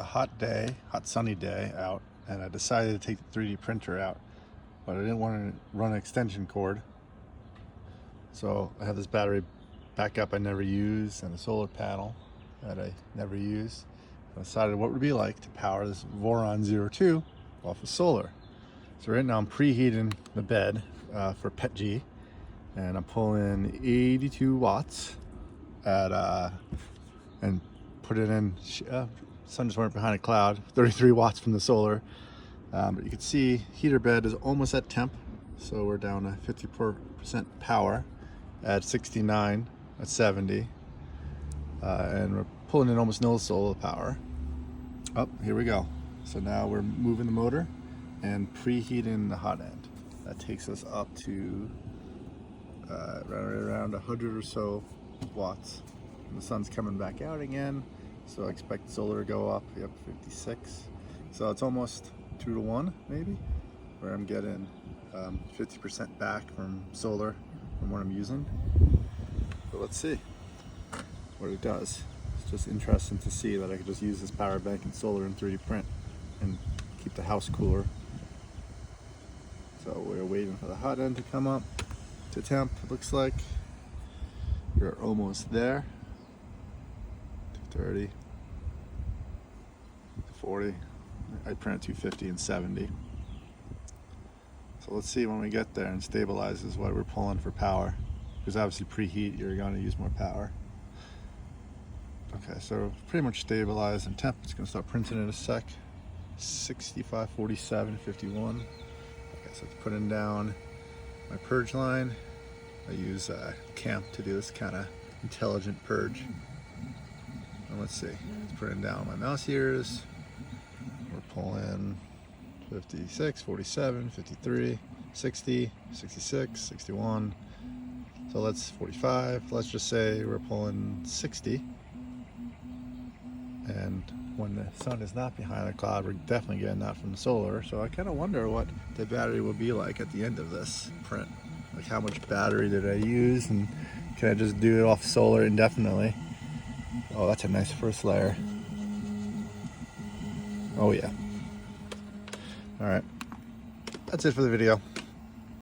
A hot day, hot sunny day out, and I decided to take the 3D printer out, but I didn't want to run an extension cord. So I have this battery backup I never use and a solar panel that I never use. I decided what would it be like to power this Voron 02 off of solar. So right now I'm preheating the bed for PETG, and I'm pulling 82 watts at and put it in. Sun just went behind a cloud. 33 watts from the solar, but you can see heater bed is almost at temp, so we're down to 54% power at 69 at 70, and we're pulling in almost no solar power. Oh, here we go. So now we're moving the motor and preheating the hot end. That takes us up to around 100 or so watts. And the sun's coming back out again, so I expect solar to go up. Yep, 56. So it's almost 2 to 1 maybe, where I'm getting 50% back from solar from what I'm using. But let's see what it does. It's just interesting to see that I could just use this power bank and solar and 3D print and keep the house cooler. So we're waiting for the hot end to come up to temp. It looks like we're almost there. 230, 40. I print 250 and 70. So let's see when we get there and stabilizes what we're pulling for power. Because obviously preheat, you're going to use more power. Okay, so pretty much stabilized and temp. It's going to start printing in a sec. 65, 47, 51. Okay, so it's putting down my purge line. I use Camp to do this kind of intelligent purge. And let's see, it's putting down my mouse ears. We're pulling 56, 47, 53, 60, 66, 61. So let's 45. Let's just say we're pulling 60. And when the sun is not behind the cloud, we're definitely getting that from the solar. So I kind of wonder what the battery will be like at the end of this print. Like how much battery did I use, and can I just do it off solar indefinitely? Oh, that's a nice first layer. Oh yeah. All right, that's it for the video.